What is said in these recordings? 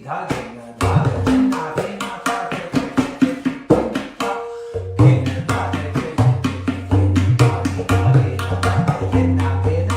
धागे ना धागे ना वेना पाटे गिन पाटे धागे ना vena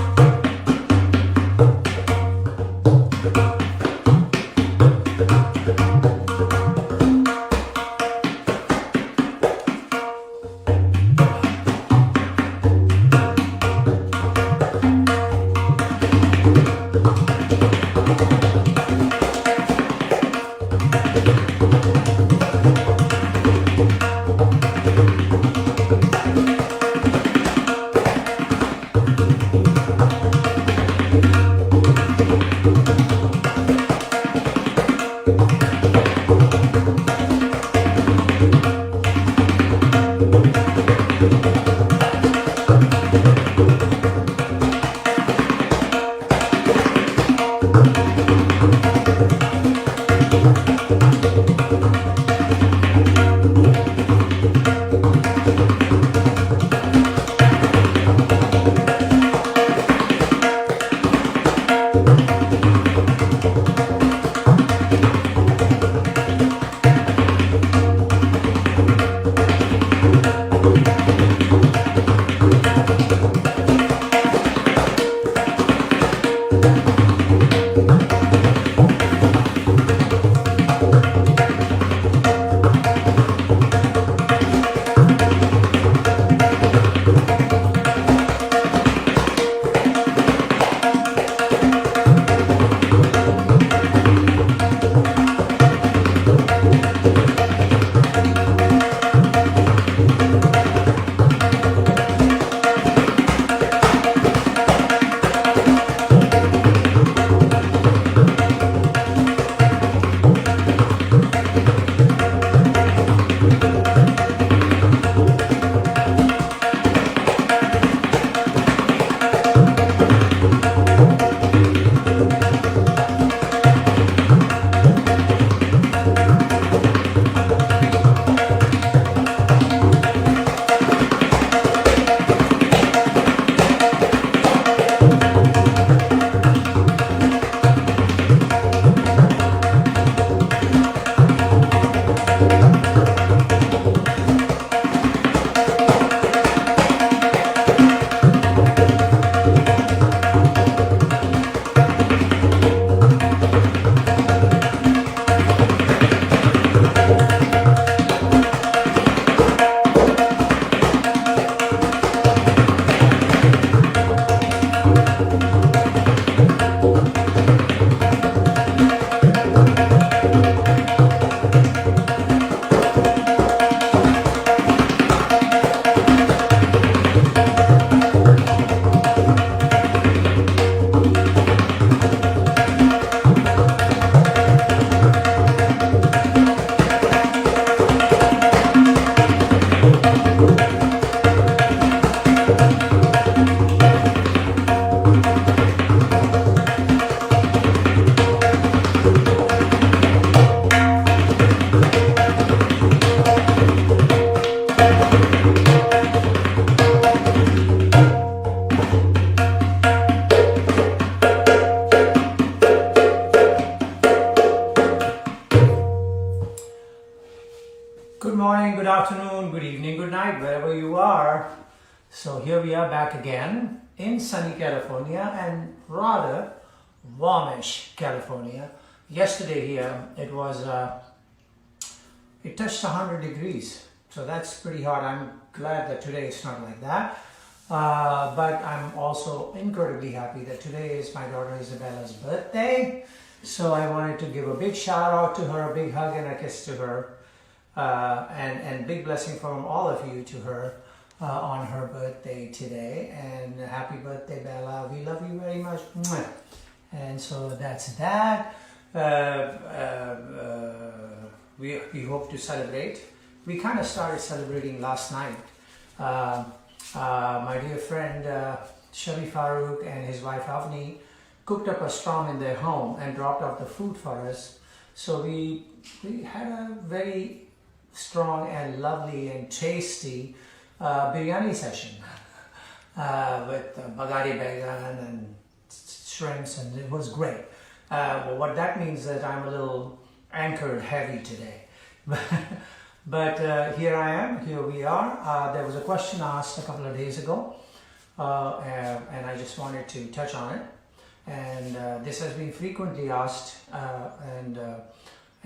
Good morning, good afternoon, good evening, good night, wherever you are. So here we are back again in sunny California and rather warmish California. Yesterday here it was, it touched 100 degrees. So that's pretty hot. I'm glad that today it's not like that. But I'm also incredibly happy that today is my daughter Isabella's birthday. So I wanted to give a big shout out to her, a big hug and a kiss to her. And big blessing from all of you to her on her birthday today. And happy birthday, Bella. We love you very much. And so that's that. We hope to celebrate. We kind of started celebrating last night. My dear friend Shabi Farooq and his wife Avni cooked up a storm in their home and dropped off the food for us. So we had a very strong and lovely and tasty biryani session with bagari baigan and shrimps, and it was great. What that means is that I'm a little anchored heavy today. But here I am, here we are. There was a question asked a couple of days ago, and I just wanted to touch on it. And this has been frequently asked, and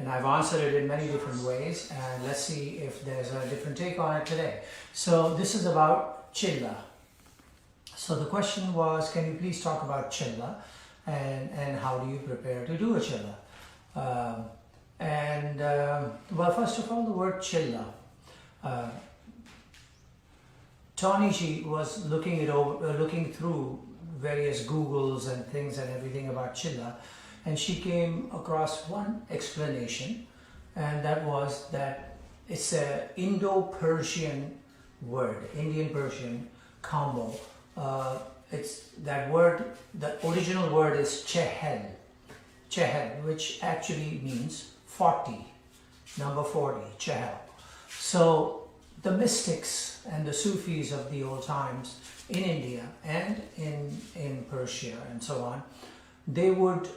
I've answered it in many different ways. And let's see if there's a different take on it today. So this is about chilla. So the question was, can you please talk about chilla, and how do you prepare to do a chilla? Well, first of all, the word chilla. Tony was looking through various Googles and things and everything about chilla, and she came across one explanation, and that was that it's a Indo-Persian word, Indian-Persian combo. It's that word, the original word is chehel, which actually means 40, number 40, chehel. So the mystics and the Sufis of the old times in India and in Persia and so on, they would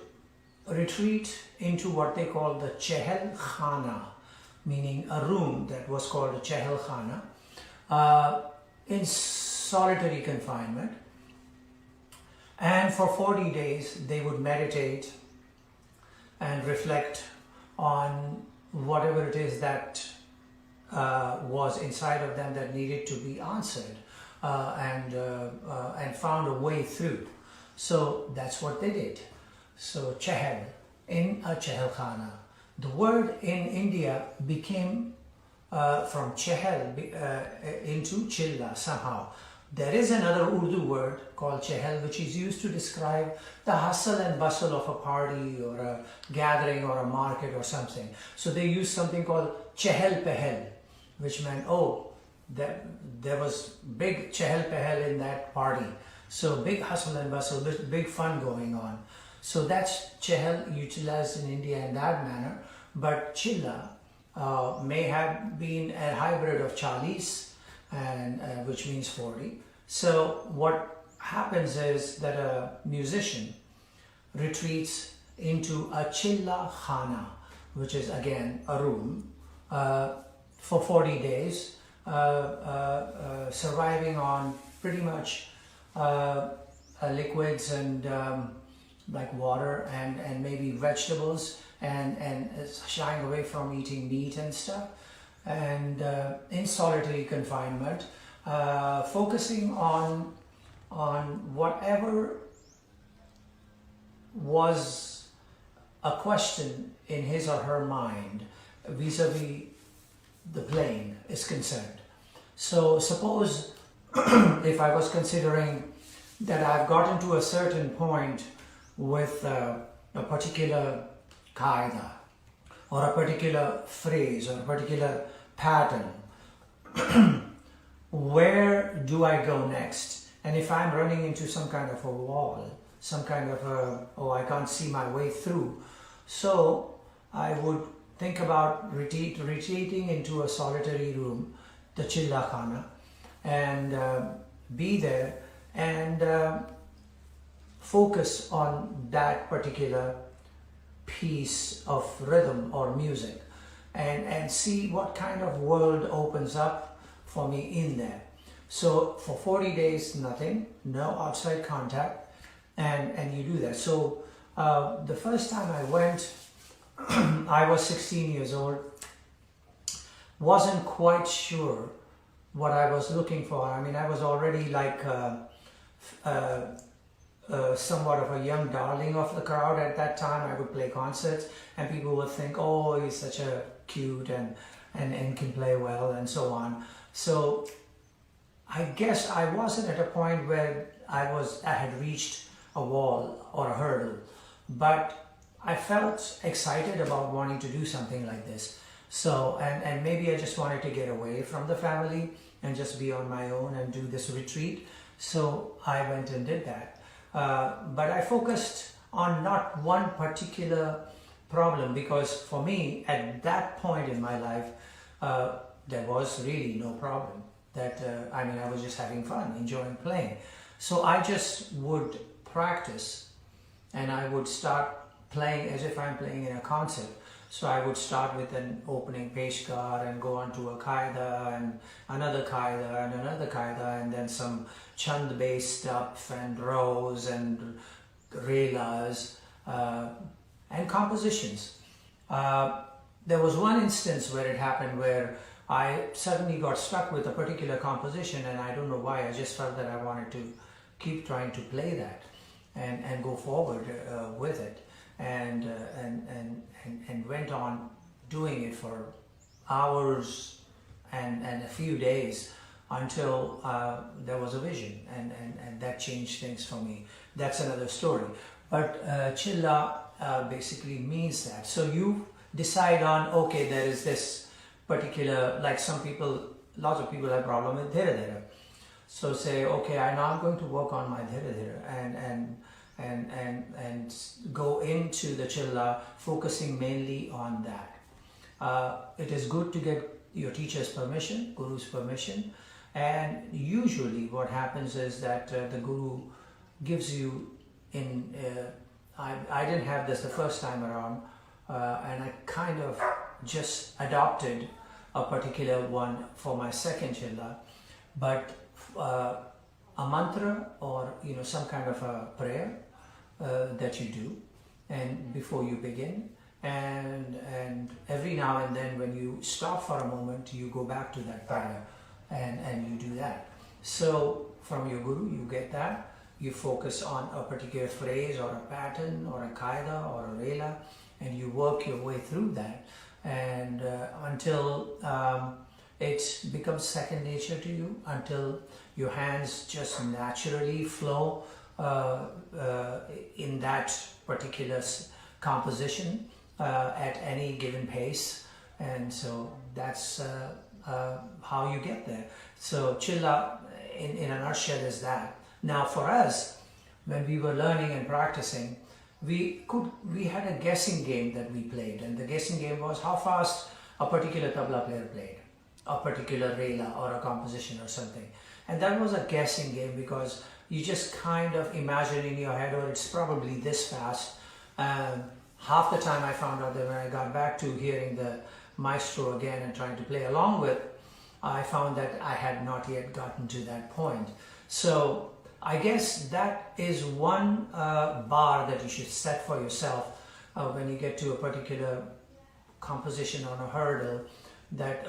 retreat into what they call the chehel khana, meaning a room that was called a chehel khana, in solitary confinement. And for 40 days they would meditate and reflect on whatever it is that was inside of them that needed to be answered, and found a way through. So that's what they did. So chehel, in a chehel khana. The word in India became from chehel into chilla somehow. There is another Urdu word called chehel, which is used to describe the hustle and bustle of a party or a gathering or a market or something. So they use something called chehel pehel, which meant, oh, there was big chehel pehel in that party. So big hustle and bustle, big fun going on. So that's chehel utilized in India in that manner. But chilla may have been a hybrid of chalis, and which means 40. So what happens is that a musician retreats into a chilla khana, which is again a room, for 40 days, surviving on pretty much liquids and like water and maybe vegetables, and shying away from eating meat and stuff, and in solitary confinement, focusing on whatever was a question in his or her mind vis-a-vis the playing is concerned. So suppose if I was considering that I've gotten to a certain point with a particular qaida or a particular phrase or a particular pattern, where do I go next? And if I'm running into some kind of a wall, some kind of I can't see my way through, so I would think about retreating into a solitary room, the chilla khana, and be there and focus on that particular piece of rhythm or music, and see what kind of world opens up for me in there. So for 40 days, nothing, no outside contact, and you do that. So the first time I went, I was 16 years old, wasn't quite sure what I was looking for. I mean, I was already like somewhat of a young darling of the crowd at that time. I would play concerts and people would think, oh, he's such a cute and can play well and so on. So I guess I wasn't at a point where I had reached a wall or a hurdle, but I felt excited about wanting to do something like this. So, and maybe I just wanted to get away from the family and just be on my own and do this retreat. So I went and did that. But I focused on not one particular problem, because for me, at that point in my life, there was really no problem. I mean, I was just having fun, enjoying playing. So I just would practice, and I would start playing as if I'm playing in a concert. So I would start with an opening peshkar and go on to a qaida and another qaida and another qaida, and then some chand based stuff and rows and relas and compositions. There was one instance where it happened where I suddenly got stuck with a particular composition, and I don't know why. I just felt that I wanted to keep trying to play that and go forward with it, and went on doing it for hours and a few days until there was a vision, and that changed things for me. That's another story. But chilla basically means that. So you decide on, okay, there is this particular, like some people, lots of people have problem with dhira dhira. So say, okay, I know I'm going to work on my dhira dhira and go into the chilla, focusing mainly on that. It is good to get your teacher's permission, guru's permission, and usually what happens is that the guru gives you in. I didn't have this the first time around, and I kind of just adopted a particular one for my second chilla, but a mantra or some kind of a prayer that you do, and before you begin, and every now and then when you stop for a moment, you go back to that prayer and you do that. So from your guru you get that. You focus on a particular phrase or a pattern or a qaida or a rela, and you work your way through that, and until it becomes second nature to you, until your hands just naturally flow in that particular composition at any given pace. And so that's how you get there. So chilla in a nutshell is that. Now for us, when we were learning and practicing, we had a guessing game that we played, and the guessing game was how fast a particular tabla player played, a particular rela or a composition or something. And that was a guessing game because you just kind of imagine in your head, oh, it's probably this fast. Half the time I found out that when I got back to hearing the maestro again and trying to play along with, I found that I had not yet gotten to that point. So I guess that is one bar that you should set for yourself when you get to a particular composition on a hurdle. That,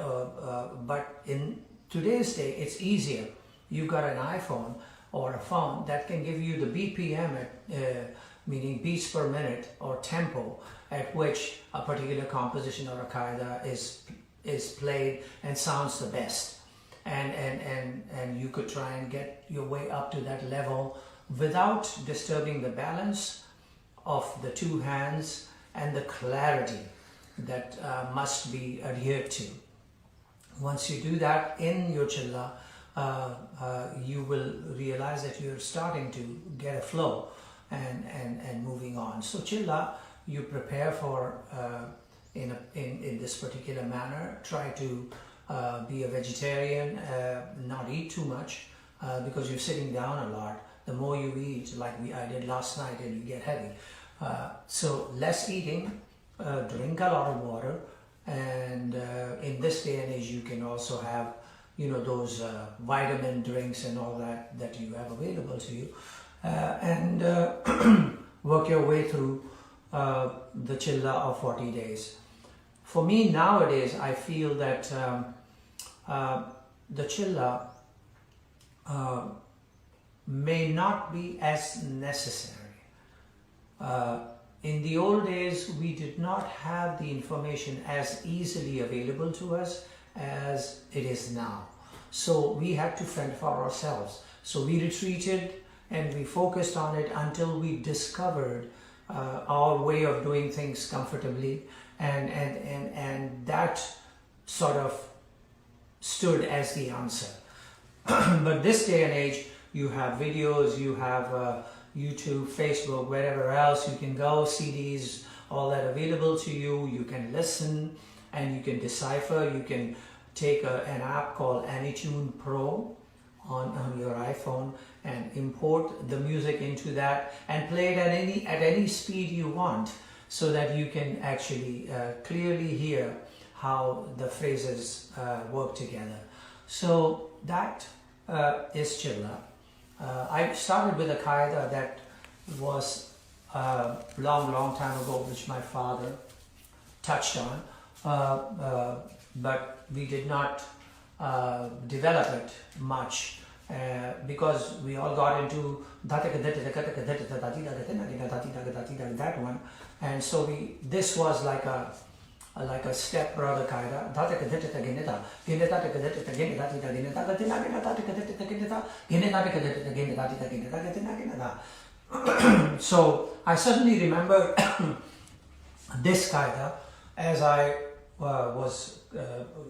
but in today's day, it's easier. You've got an iPhone or a phone that can give you the BPM, meaning beats per minute or tempo, at which a particular composition or a qaida is played and sounds the best. And you could try and get your way up to that level without disturbing the balance of the two hands and the clarity that must be adhered to. Once you do that in your chilla, you will realize that you're starting to get a flow and moving on. So chilla, you prepare for in this particular manner. Try to be a vegetarian, not eat too much because you're sitting down a lot. The more you eat, like I did last night, and you get heavy. So less eating, drink a lot of water, and in this day and age you can also have those vitamin drinks and all that you have available to you, and work your way through the chilla of 40 days. For me nowadays, I feel that the chilla may not be as necessary. In the old days, we did not have the information as easily available to us as it is now. So we had to fend for ourselves. So we retreated and we focused on it until we discovered our way of doing things comfortably, and that sort of stood as the answer. But this day and age, you have videos, you have YouTube, Facebook, wherever else you can go, CDs, all that available to you. You can listen and you can decipher. You can take an app called AnyTune Pro on your iPhone and import the music into that and play it at any speed you want. so that you can actually clearly hear how the phrases work together. So that is Chilla. I started with a qaida that was long time ago, which my father touched on, but we did not develop it much because we all got into that one, and so this was like a step brother qaida. So I suddenly remember this qaida as I was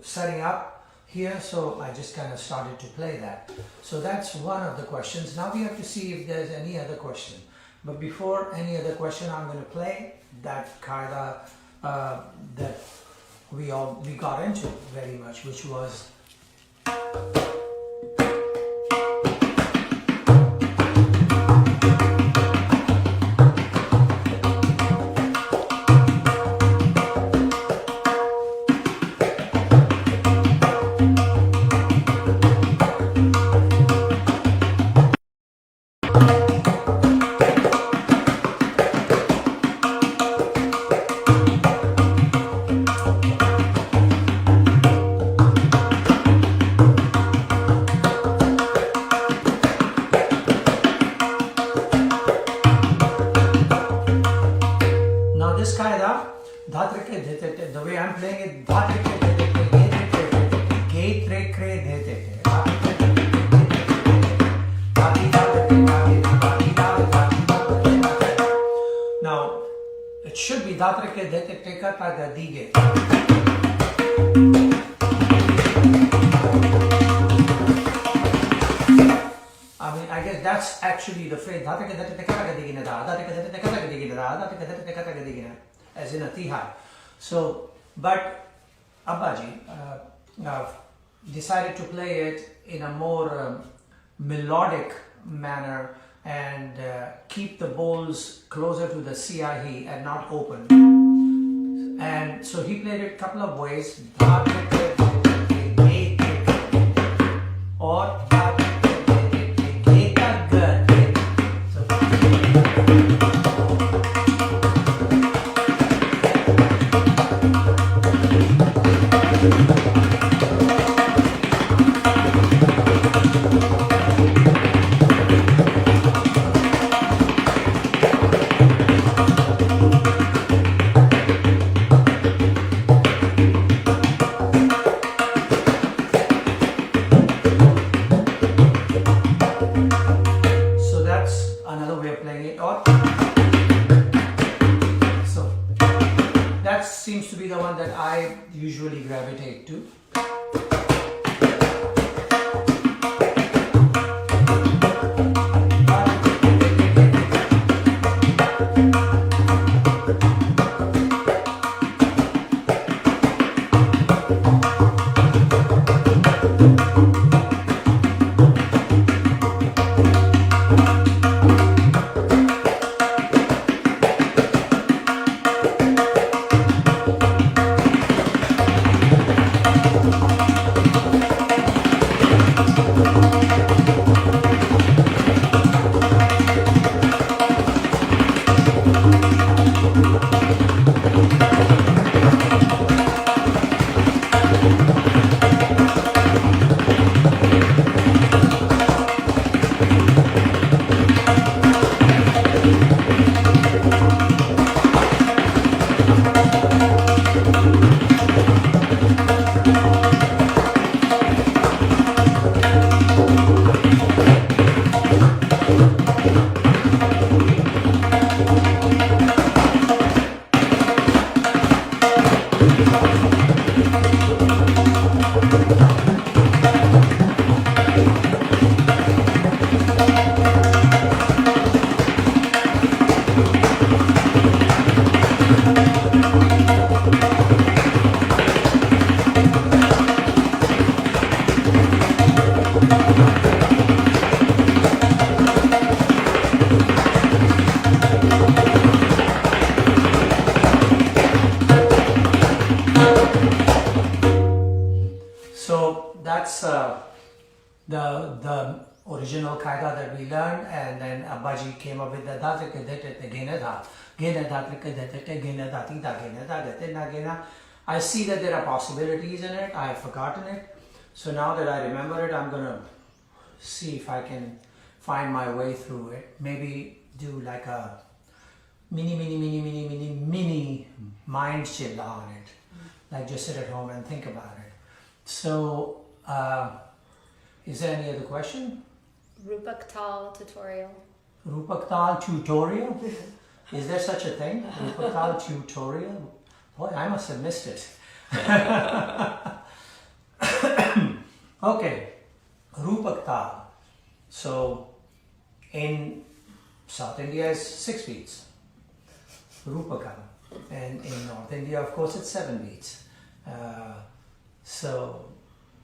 setting up here, so I just kind of started to play that. So that's one of the questions. Now we have to see if there's any other question. But before any other question, I'm going to play that qaida that we got into very much, which was the way I'm playing it, now it should be I mean, I guess that's actually the phrase as in a tihai. So, but Abbaji decided to play it in a more melodic manner and keep the bowls closer to the siyahi and not open. And so he played it a couple of ways, or seems to be the one that I usually gravitate to. So that's the original kaida that we learned, and then Abbaji came up with the I see that there are possibilities in it. I have forgotten it. So now that I remember it, I'm gonna see if I can find my way through it. Maybe do like a mini mind chill on it. Like just sit at home and think about it. So, is there any other question? Rupak Tal tutorial. Rupak Tal tutorial? Is there such a thing? Rupak Tal tutorial? Boy, I must have missed it. Okay, Rupak Tal. So, in South India is 6 beats. Rupakam. And in North India, of course, it's 7 beats. So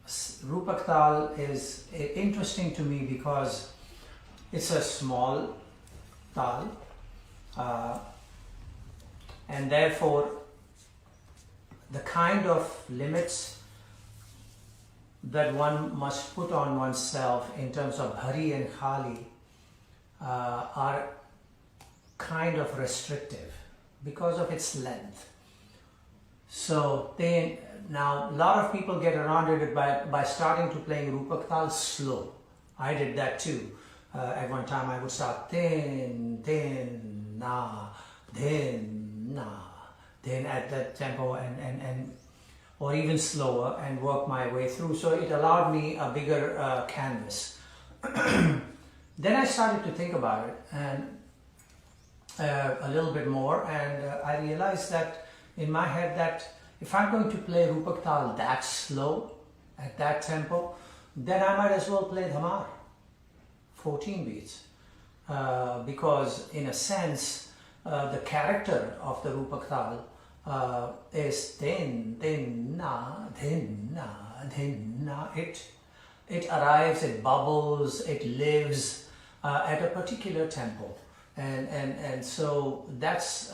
Rupak Tal is interesting to me because it's a small tal, and therefore the kind of limits that one must put on oneself in terms of Hari and Khali are kind of restrictive because of its length. So now a lot of people get around it by starting to playing Rupak Tal slow. I did that too. At one time I would start din, na, din, na, then at that tempo and or even slower and work my way through. So it allowed me a bigger canvas. Then I started to think about it and a little bit more, and I realized that in my head that if I'm going to play Rupak Tal that slow at that tempo, then I might as well play Dhamar 14 beats, because in a sense the character of the Rupak Tal is din na din na din na. It arrives, it bubbles, it lives at a particular tempo. And so that's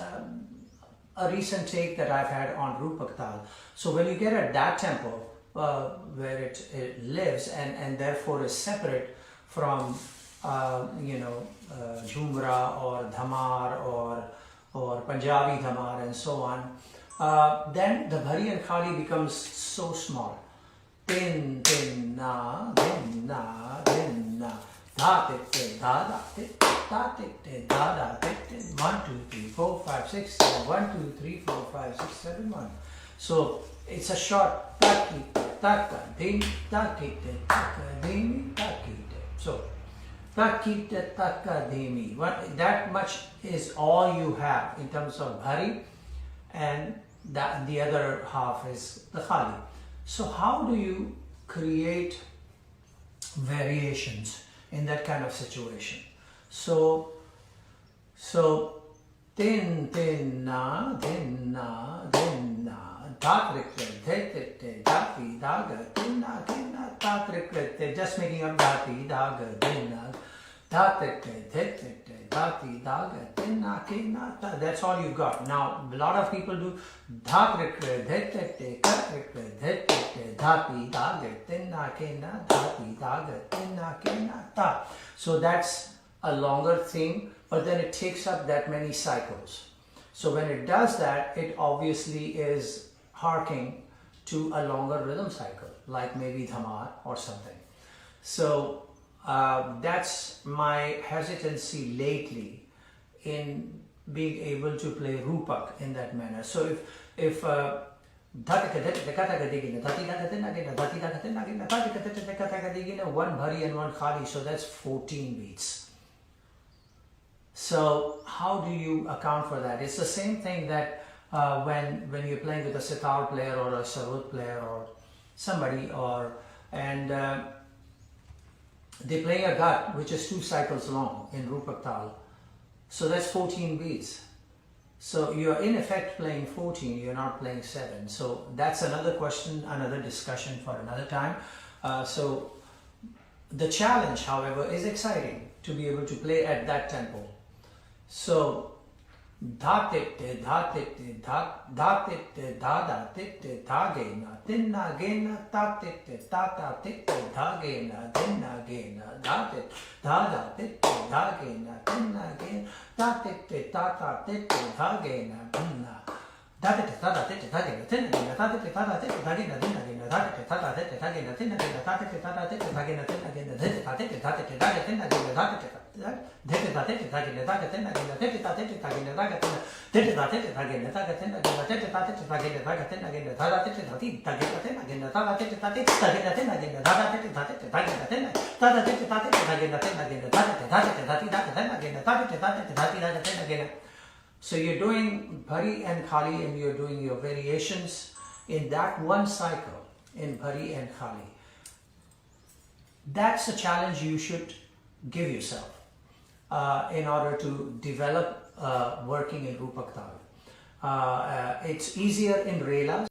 a recent take that I've had on Rupak Tal. So when you get at that tempo where it lives and therefore is separate from Jhumra or Dhamar or Punjabi Dhamar and so on, then the Bhari and Khali becomes so small. Din na din na din na. Da da da da da da da 1 2 3 4 5 6 7 1 2 3 4 5 6 7 1. So it's a short taki taka ding taki taka ding taki. So taki taka demi. That much is all you have in terms of Bhari, and that the other half is the Khali. So how do you create variations in that kind of situation? So din na din na din na datrikre te dati daga din na datrikre, just making up dati daga din na datrikre te dati daga din na ta. That's all you got. Now a lot of people do datrikre te katrikre te dati daga din na dati daga din na ta. So that's a longer theme, but then it takes up that many cycles. So when it does that, it obviously is harking to a longer rhythm cycle, like maybe Dhamar or something. So that's my hesitancy lately in being able to play Rupak in that manner. So if one Bhari and one Khali, so that's 14 beats. So how do you account for that? It's the same thing that when you're playing with a sitar player or a sarod player or somebody, and they play a gut which is 2 cycles long in Rupak Tal. So that's 14 beats. So you're in effect playing 14, you're not playing 7. So that's another question, another discussion for another time. So the challenge, however, is exciting to be able to play at that tempo. So Dha tit dha tit dha dha tit dha da tit dha gena tinna gena ta tit ta ta tit dha gena tinna gena dha tit dha da tit dha gena tinna gena ta tit ta ta tit dha gena tinna da tit ta ta tit dha gena tinna gena ta tit ta ta tit dha gena tinna gena da tit ta ta tit dha gena tinna gena ta tit ta ta tit dha gena tinna gena tit ta tit dha tit dha gena tinna gena da tit So you're doing Bhari and Khali and you're doing your variations in that one cycle in Bhari and Khali. That's a challenge you should give yourself in order to develop working in Rupak Tal. It's easier in Relas.